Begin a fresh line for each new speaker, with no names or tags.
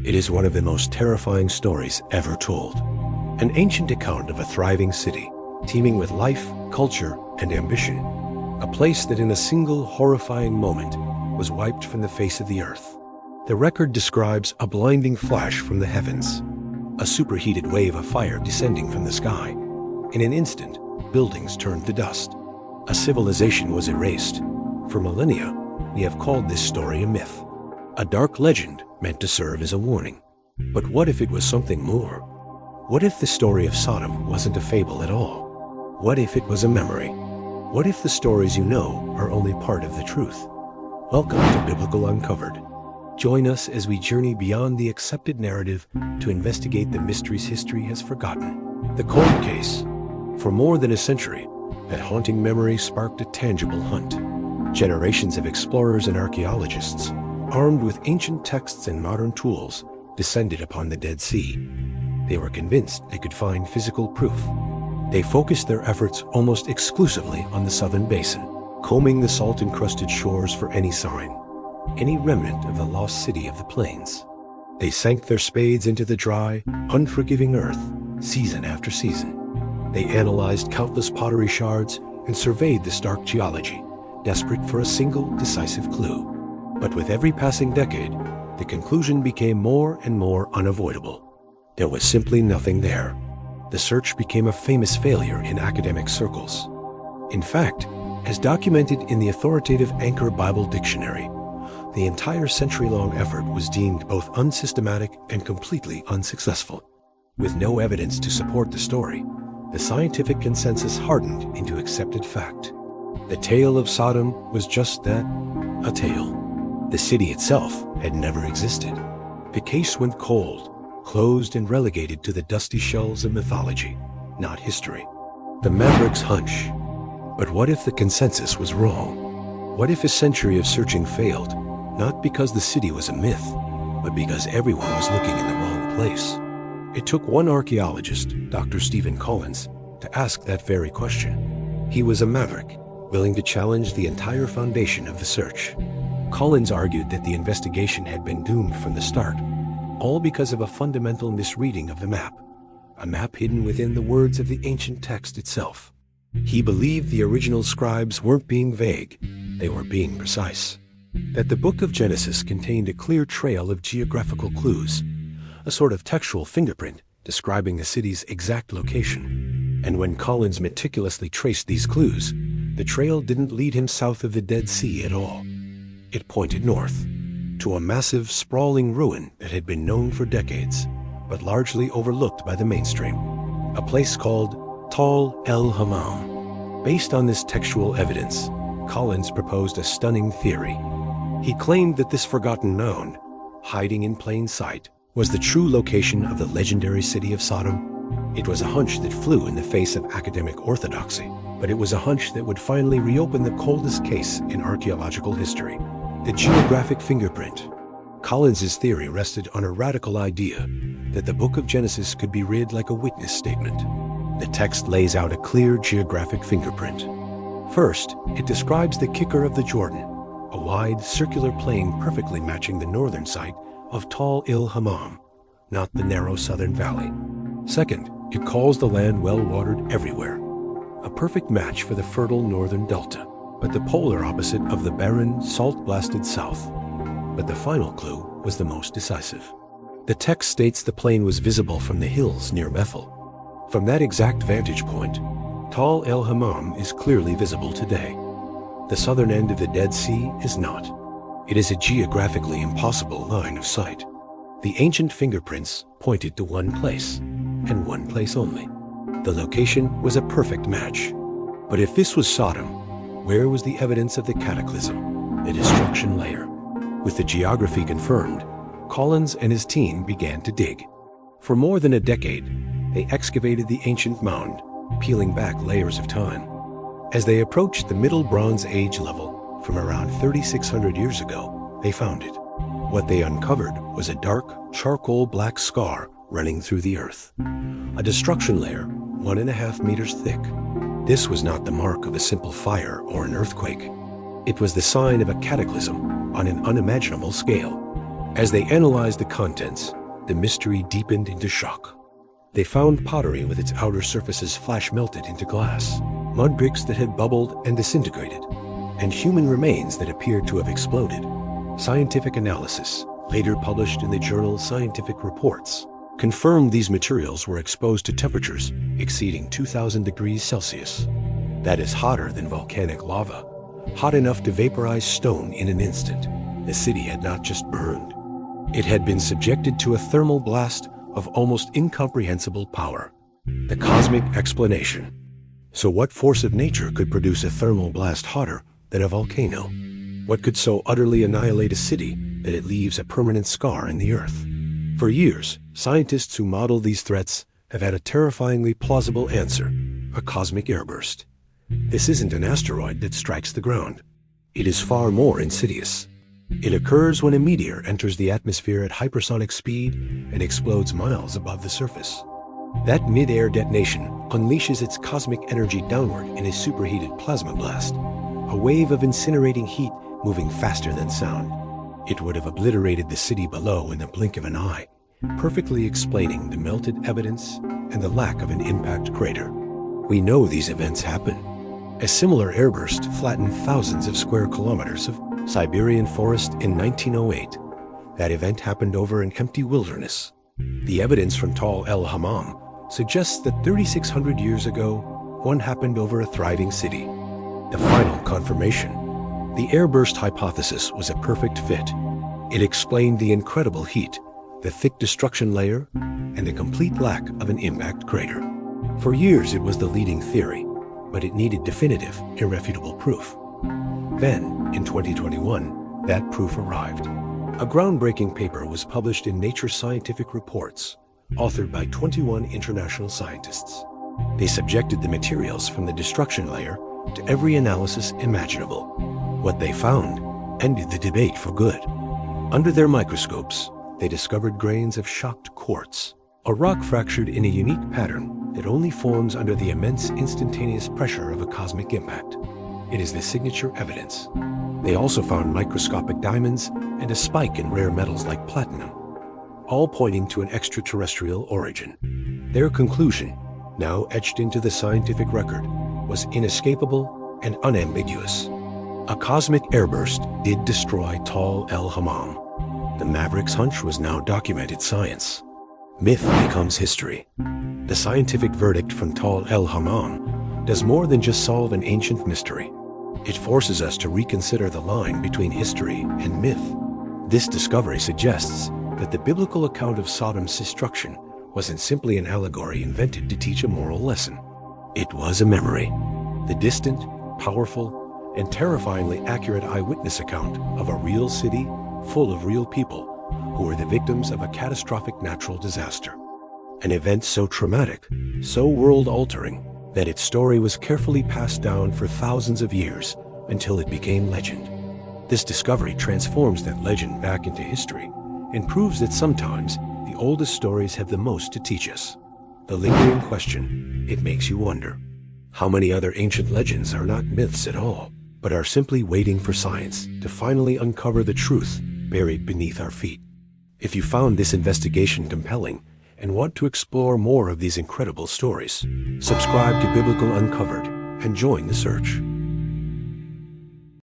It is one of the most terrifying stories ever told. An ancient account of a thriving city, teeming with life, culture, and ambition. A place that in a single horrifying moment was wiped from the face of the earth. The record describes a blinding flash from the heavens, a superheated wave of fire descending from the sky. In an instant, buildings turned to dust. A civilization was erased. For millennia, we have called this story a myth, a dark legend meant to serve as a warning. But what if it was something more? What if the story of Sodom wasn't a fable at all? What if it was a memory? What if the stories you know are only part of the truth? Welcome to Biblical Uncovered. Join us as we journey beyond the accepted narrative to investigate the mysteries history has forgotten. The cold case. For more than a century, that haunting memory sparked a tangible hunt. Generations of explorers and archaeologists, armed with ancient texts and modern tools, descended upon the Dead Sea. They were convinced they could find physical proof. They focused their efforts almost exclusively on the southern basin, combing the salt-encrusted shores for any sign, any remnant of the lost city of the plains. They sank their spades into the dry, unforgiving earth, season after season. They analyzed countless pottery shards and surveyed the stark geology, desperate for a single decisive clue. But with every passing decade, the conclusion became more and more unavoidable. There was simply nothing there. The search became a famous failure in academic circles. In fact, as documented in the authoritative Anchor Bible Dictionary, the entire century-long effort was deemed both unsystematic and completely unsuccessful. With no evidence to support the story, the scientific consensus hardened into accepted fact. The tale of Sodom was just that, a tale. The city itself had never existed. The case went cold, closed and relegated to the dusty shelves of mythology, not history. The Mavericks' hunch. But what if the consensus was wrong? What if a century of searching failed, not because the city was a myth, but because everyone was looking in the wrong place? It took one archaeologist, Dr. Stephen Collins, to ask that very question. He was a maverick, willing to challenge the entire foundation of the search. Collins argued that the investigation had been doomed from the start, all because of a fundamental misreading of the map, a map hidden within the words of the ancient text itself. He believed the original scribes weren't being vague, they were being precise. That the book of Genesis contained a clear trail of geographical clues, a sort of textual fingerprint describing the city's exact location. And when Collins meticulously traced these clues, the trail didn't lead him south of the Dead Sea at all. It pointed north, to a massive, sprawling ruin that had been known for decades, but largely overlooked by the mainstream. A place called el-Hammam. Based on this textual evidence, Collins proposed a stunning theory. He claimed that this forgotten mound, hiding in plain sight, was the true location of the legendary city of Sodom. It was a hunch that flew in the face of academic orthodoxy, but it was a hunch that would finally reopen the coldest case in archaeological history. The geographic fingerprint. Collins's theory rested on a radical idea that the book of Genesis could be read like a witness statement. The text lays out a clear geographic fingerprint. First, it describes the kicker of the Jordan, a wide, circular plain perfectly matching the northern site of el-Hammam, not the narrow southern valley. Second, it calls the land well-watered everywhere, a perfect match for the fertile northern delta, but the polar opposite of the barren, salt-blasted south. But the final clue was the most decisive. The text states the plain was visible from the hills near Bethel. From that exact vantage point, el-Hammam is clearly visible today. The southern end of the Dead Sea is not. It is a geographically impossible line of sight. The ancient fingerprints pointed to one place, and one place only. The location was a perfect match. But if this was Sodom, where was the evidence of the cataclysm, the destruction layer? With the geography confirmed, Collins and his team began to dig. For more than a decade, they excavated the ancient mound, peeling back layers of time. As they approached the Middle Bronze Age level from around 3,600 years ago, they found it. What they uncovered was a dark, charcoal black scar running through the earth. A destruction layer 1.5 meters thick. This was not the mark of a simple fire or an earthquake. It was the sign of a cataclysm on an unimaginable scale. As they analyzed the contents, the mystery deepened into shock. They found pottery with its outer surfaces flash melted into glass, mud bricks that had bubbled and disintegrated, and human remains that appeared to have exploded. Scientific analysis, later published in the journal Scientific Reports, confirmed these materials were exposed to temperatures exceeding 2,000 degrees Celsius. That is hotter than volcanic lava, hot enough to vaporize stone in an instant. The city had not just burned. It had been subjected to a thermal blast of almost incomprehensible power. The cosmic explanation. So what force of nature could produce a thermal blast hotter than a volcano? What could so utterly annihilate a city that it leaves a permanent scar in the earth? For years, scientists who modeled these threats have had a terrifyingly plausible answer: a cosmic airburst. This isn't an asteroid that strikes the ground. It is far more insidious. It occurs when a meteor enters the atmosphere at hypersonic speed and explodes miles above the surface. That mid-air detonation unleashes its cosmic energy downward in a superheated plasma blast, a wave of incinerating heat moving faster than sound. It would have obliterated the city below in the blink of an eye, perfectly explaining the melted evidence and the lack of an impact crater. We know these events happen. A similar airburst flattened thousands of square kilometers of Siberian forest in 1908. That event happened over an empty wilderness. The evidence from tall el-Hammam suggests that 3,600 years ago, one happened over a thriving city. The final confirmation. The airburst hypothesis was a perfect fit. It explained the incredible heat, the thick destruction layer, and the complete lack of an impact crater. For years it was the leading theory, but it needed definitive, irrefutable proof. Then, in 2021, that proof arrived. A groundbreaking paper was published in Nature Scientific Reports, authored by 21 international scientists. They subjected the materials from the destruction layer to every analysis imaginable. What they found ended the debate for good. Under their microscopes, they discovered grains of shocked quartz, a rock fractured in a unique pattern that only forms under the immense instantaneous pressure of a cosmic impact. It is the signature evidence. They also found microscopic diamonds and a spike in rare metals like platinum, all pointing to an extraterrestrial origin. Their conclusion, now etched into the scientific record, was inescapable and unambiguous. A cosmic airburst did destroy tall el-Hammam. The Maverick's hunch was now documented science. Myth becomes history. The scientific verdict from tall el-Hammam does more than just solve an ancient mystery. It forces us to reconsider the line between history and myth. This discovery suggests that the biblical account of Sodom's destruction wasn't simply an allegory invented to teach a moral lesson. It was a memory, the distant, powerful, and terrifyingly accurate eyewitness account of a real city full of real people who were the victims of a catastrophic natural disaster. An event so traumatic, so world-altering, that its story was carefully passed down for thousands of years until it became legend. This discovery transforms that legend back into history and proves that sometimes the oldest stories have the most to teach us. The lingering question, it makes you wonder, how many other ancient legends are not myths at all, but are simply waiting for science to finally uncover the truth buried beneath our feet? If you found this investigation compelling and want to explore more of these incredible stories, subscribe to Biblical Uncovered and join the search.